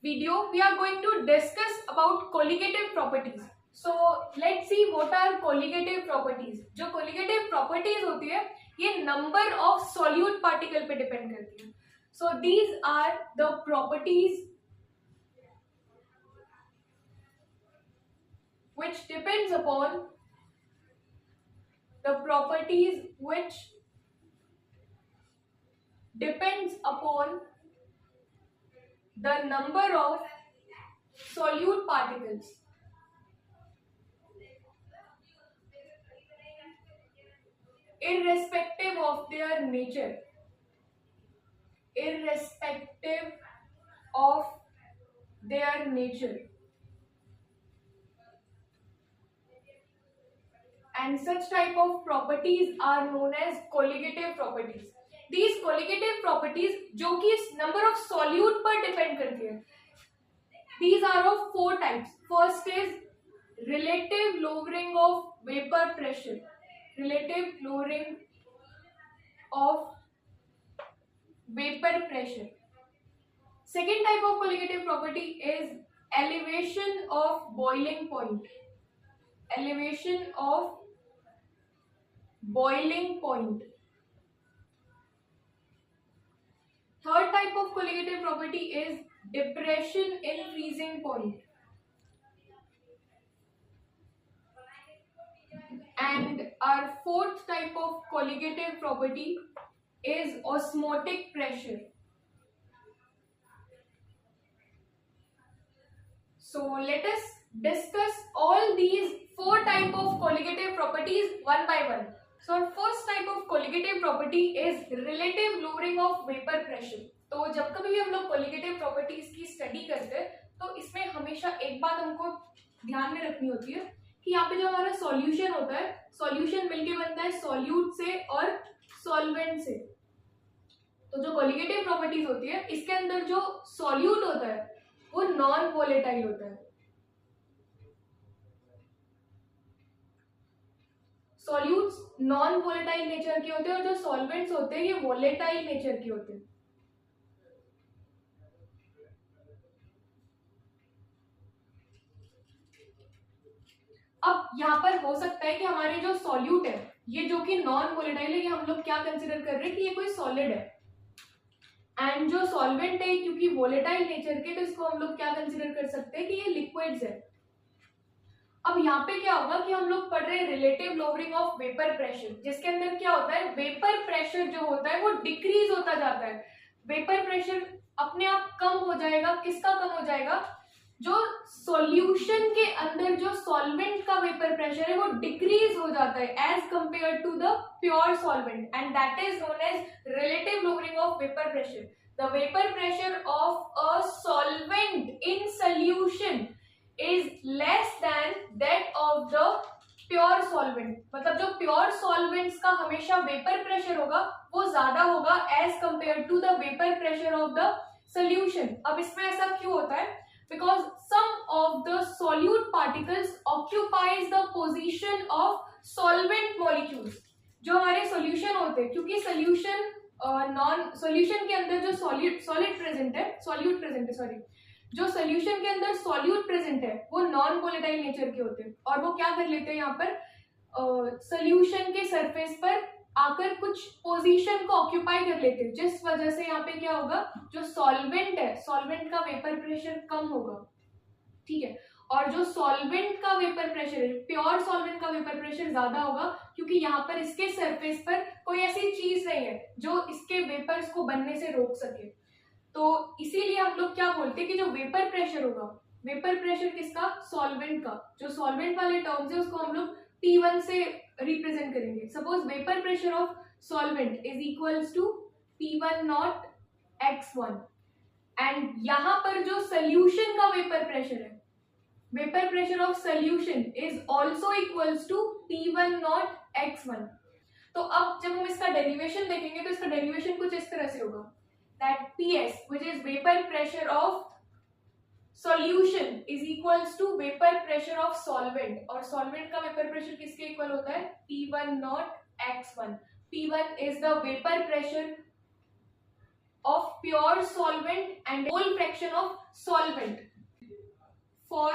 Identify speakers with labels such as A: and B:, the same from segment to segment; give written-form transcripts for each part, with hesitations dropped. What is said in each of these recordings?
A: video we are going to discuss about colligative properties. So let's see what are colligative properties. जो colligative properties होती है ये number of solute particle पे depend करती है. So these are the properties which depends upon the properties which depends upon the number of solute particles. Irrespective of their nature. Irrespective of their nature. And such type of properties are known as colligative properties. These colligative properties जो कि number of solute पर depend करती है. These are of four types. First is relative lowering of vapor pressure. Relative lowering of vapor pressure. Second type of colligative property is elevation of boiling point. Elevation of boiling point. Third type of colligative property is depression in freezing point. And our fourth type of colligative property is osmotic pressure. So let us discuss all these four type of colligative properties one by one. So our first type of colligative property is relative lowering of vapor pressure. तो जब कभी भी हम लोग colligative properties की study करते हैं तो इसमें हमेशा एक बात हमको ध्यान में रखनी होती है कि यहाँ पे जो हमारा सॉल्यूशन होता है, सॉल्यूशन मिलके बनता है सॉल्यूट से और सॉल्वेंट से. तो जो colligative properties होती है इसके अंदर जो सॉल्यूट होता है वो नॉन वोलेटाइल होता है. सॉल्यूट्स नॉन वोलेटाइल नेचर के होते हैं और जो सॉल्वेंट्स होते हैं ये वोलेटाइल नेचर के होते हैं. अब यहाँ पर हो सकता है कि हमारे जो सॉल्यूट है ये जो कि नॉन वोलेटाइल है ये हम लोग क्या कंसिडर कर रहे हैं कि ये कोई सॉलिड है. एंड जो सॉल्वेंट है क्योंकि वोलेटाइल नेचर के तो इसको हम लोग क्या कंसिडर कर सकते हैं कि ये लिक्विड्स है. अब यहाँ पे क्या होगा कि हम लोग पढ़ रहे हैं relative lowering of vapour pressure जिसके अंदर क्या होता है वेपर प्रेशर जो होता है वो डिक्रीज होता जाता है. वेपर प्रेशर अपने आप कम हो जाएगा. किसका कम हो जाएगा? जो सॉल्यूशन के अंदर जो सॉल्वेंट का वेपर प्रेशर है वो डिक्रीज हो जाता है as compare to the pure solvent and that is known as relative lowering of vapour pressure. The vapour pressure of a solvent in solution is less than that of the pure solvent. मतलब जो pure solvents का हमेशा vapor pressure होगा वो ज्यादा होगा as compared to the vapor pressure of the solution. अब इसमें ऐसा क्यों होता है? Because some of the solute particles occupies the position of solvent molecules. जो हमारे solution होते हैं क्योंकि solution solution के अंदर जो solute present है जो सोल्यूशन के अंदर सॉल्यूट प्रेजेंट है वो नॉन वोलेटाइल नेचर के होते हैं और वो क्या कर लेते हैं यहाँ पर सोल्यूशन के सरफेस पर आकर कुछ पोजीशन को ऑक्यूपाई कर लेते हैं जिस वजह से यहाँ पे क्या होगा जो सॉल्वेंट है सॉल्वेंट का वेपर प्रेशर कम होगा. ठीक है. और जो सॉल्वेंट का वेपर प्रेशर है प्योर सॉल्वेंट का वेपर प्रेशर ज्यादा होगा क्योंकि यहाँ पर इसके सरफेस पर कोई ऐसी चीज नहीं है जो इसके वेपर्स को बनने से रोक सके. तो इसीलिए हम लोग क्या बोलते हैं कि जो वेपर प्रेशर होगा वेपर प्रेशर किसका? सॉल्वेंट का. जो सॉल्वेंट वाले टर्म्स है उसको हम लोग P1 से रिप्रेजेंट करेंगे. Suppose vapour pressure of solvent is equals to P1 naught x1 and यहाँ पर जो सोल्यूशन का वेपर प्रेशर है vapour pressure of solution is also equals to P1 naught x1. तो अब जब हम इसका डेरिवेशन देखेंगे तो इसका डेरिवेशन कुछ इस तरह से होगा that PS which is vapor pressure of solution is equals to vapor pressure of solvent और solvent का vapor pressure किसके इक्वल होता है? P1 not x1. P1 is the vapor pressure of pure solvent and mole fraction of solvent. For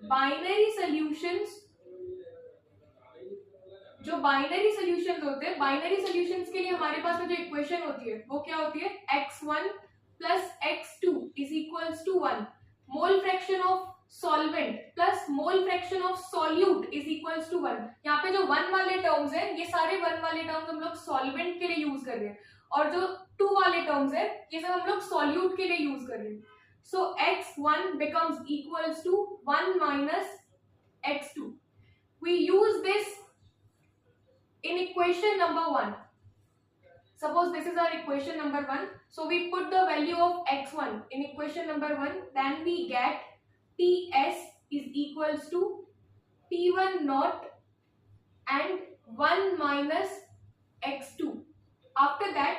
A: binary solutions, जो binary solutions होते हैं, binary solutions के लिए हमारे पास में जो इक्वेशन होती है वो क्या होती है, x1 plus x2 is equals to 1. Mole fraction of solvent plus mole fraction of solute is equals to 1. यहाँ पे जो 1 वाले टर्म्स हैं, ये सारे 1 वाले टर्म्स हम लोग सॉल्वेंट के लिए यूज कर रहे हैं, और जो 2 वाले टर्म्स है ये सब हम लोग सॉल्यूट के लिए यूज कर रहे हैं. सो x1 becomes equals to 1 minus x2. We use this in equation number 1. Suppose this is our equation number 1. So we put the value of x1 in equation number 1. Then we get Ps is equals to P1 naught and 1 minus x2. After that,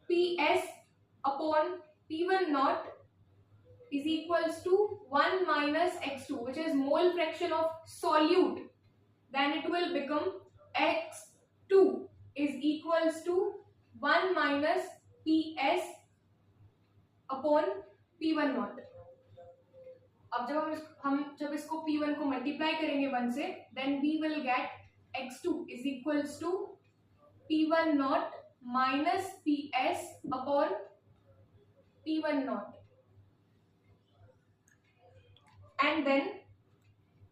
A: Ps upon P1 naught is equals to 1 minus x2, which is mole fraction of solute. Then it will become x2 is equals to 1 minus Ps upon P1 naught. अब जब हम जब इसको P1 को multiply करेंगे 1 से, then we will get x2 is equals to P1 naught minus Ps upon P1 naught. And then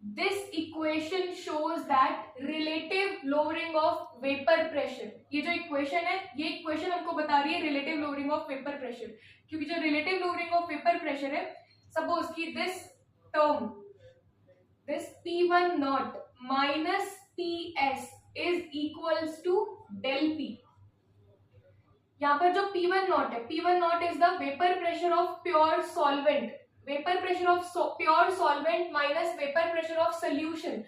A: this equation shows that relative lowering of vapor pressure. ये जो equation है, ये equation हमको बता रही है relative lowering of vapor pressure, क्योंकि जो relative lowering of vapor pressure है, suppose कि this term, this P1 naught minus Ps is equals to del P. यहाँ पर जो P1 naught है, P1 naught is the vapor pressure of pure solvent. Vapour pressure of pure solvent minus vapour pressure of solution,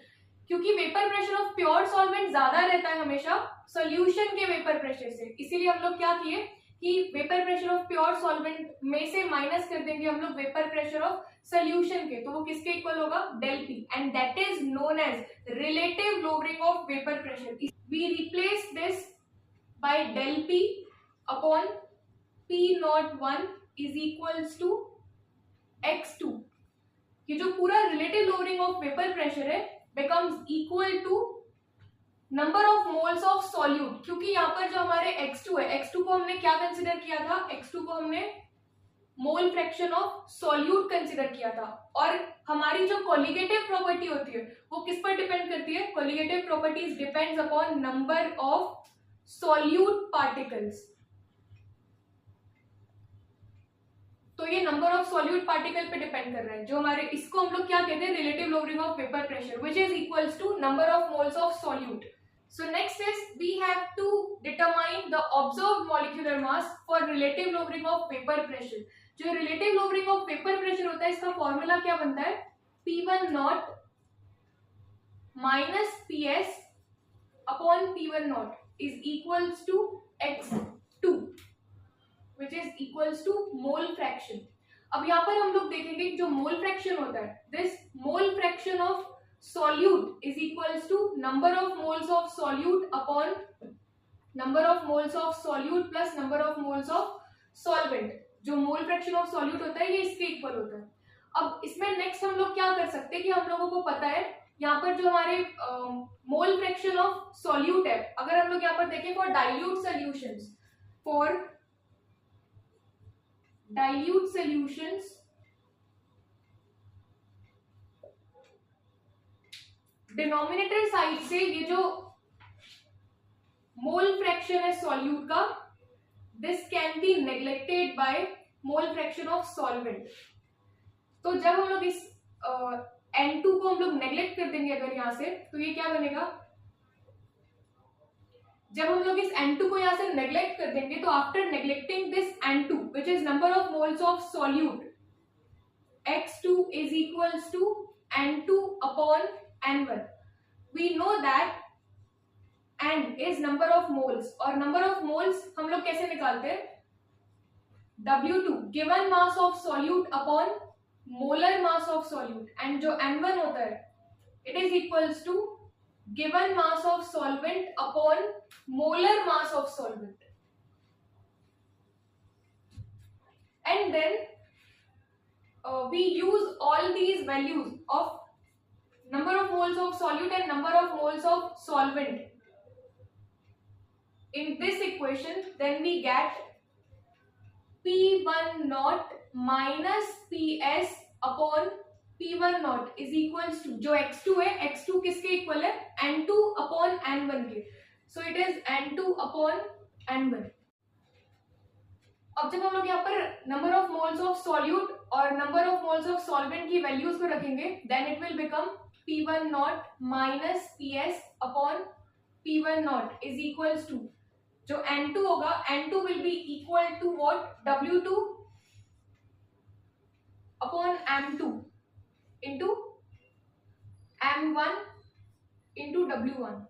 A: क्योंकि vapour pressure of pure solvent ज्यादा रहता है हमेशा solution के वेपर प्रेशर से, इसीलिए हम लोग क्या किए कि vapour pressure of pure solvent में से माइनस कर देंगे हम लोग वेपर प्रेशर ऑफ सोल्यूशन के, तो वो किसके इक्वल होगा, del P, and that is known as relative lowering of vapour pressure. We replace this by del P upon P naught 1 is equals to x2. ये जो पूरा relative lowering of vapour pressure है becomes equal to number of moles of solute, क्योंकि यहाँ पर जो हमारे x2 है, x2 को हमने क्या कंसिडर किया था, x2 को हमने मोल फ्रैक्शन ऑफ सॉल्यूट कंसिडर किया था. और हमारी जो कोलिगेटिव प्रॉपर्टी होती है वो किस पर डिपेंड करती है, colligative properties depends upon number of solute particles. तो ये नंबर ऑफ सॉल्यूट पार्टिकल पे डिपेंड कर रहा है, जो हमारे इसको हम लोग क्या कहते हैं, relative lowering of vapour pressure, which is equals to number of moles of solute. So next is we have to determine the observed molecular mass for relative lowering of vapour pressure. जो relative lowering of vapour pressure होता है, इसका formula क्या बनता है, P1 naught minus Ps upon P1 naught is equals to x2, which is equals to mole fraction. अब यहाँ पर हम लोग देखेंगे जो मोल फ्रैक्शन होता है, this mole fraction of solute is equals to number of moles of solute upon number of moles of solute plus number of moles of solvent. जो मोल फ्रैक्शन ऑफ सॉल्यूट होता है ये इसके इक्वल होता है. अब इसमें नेक्स्ट हम लोग क्या कर सकते हैं कि हम लोगों को पता है यहाँ पर जो हमारे मोल फ्रैक्शन ऑफ सॉल्यूट है, अगर हम लोग यहाँ पर देखें for dilute solutions, for dilute solutions, denominator side से ये जो मोल फ्रैक्शन है सॉल्यूट का, this can be neglected by mole fraction of solvent. तो जब हम लोग इस N2 को हम लोग नेग्लेक्ट कर देंगे अगर यहां से, तो ये क्या बनेगा, जब हम लोग इस N2 को यहाँ से नेग्लेक्ट कर देंगे, तो after neglecting this N2 which is number of moles of solute, x2 is equals to N2 upon N1. We know that N is number of moles, और number of moles हम लोग कैसे निकालते हैं, W2 given mass of solute upon molar mass of solute, and जो N1 होता है it is equals to given mass of solvent upon molar mass of solvent. and then we use all these values of number of moles of solute and number of moles of solvent in this equation, then we get P1 naught minus PS upon P1 naught is equals to, जो x2 है, x2 किसके equal है, n2 upon n1 के, so it is n2 upon n1. अब जब हम लोग यहाँ पर number of moles of solute और number of moles of solvent की वैल्यूज को रखेंगे, then it will become P1 naught minus PS upon P1 naught is equals to, जो N2 होगा, N2 will be equal to what, W2 upon M2 into M1 into W1.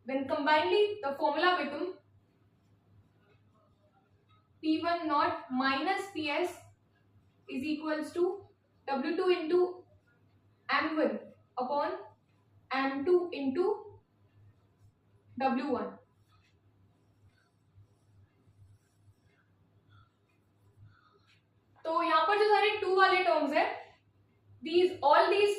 A: Then combinedly the formula become P1 naught minus PS is equals to W2 into M1 upon M2 into W1. तो यहाँ पर जो सारे 2 वाले terms है, all these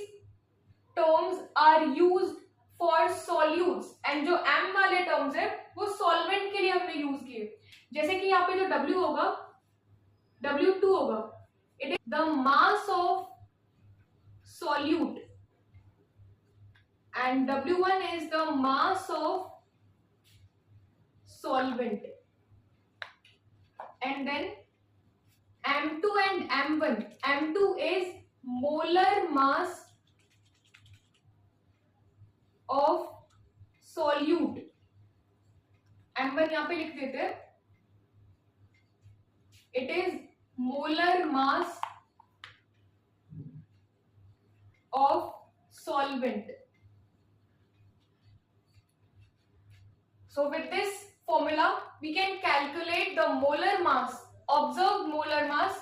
A: terms are used for solutes, and जो M वाले terms है वो सॉल्वेंट के लिए हमने यूज किए. जैसे कि यहाँ पे जो W होगा, W2 होगा, it is the mass of solute and W1 is the mass of solvent, and then M2 and M1. M2 is molar mass of solute. M1 यहाँ पे लिख देते हैं. It is molar mass of solvent. So with this formula, we can calculate the molar mass, observed molar mass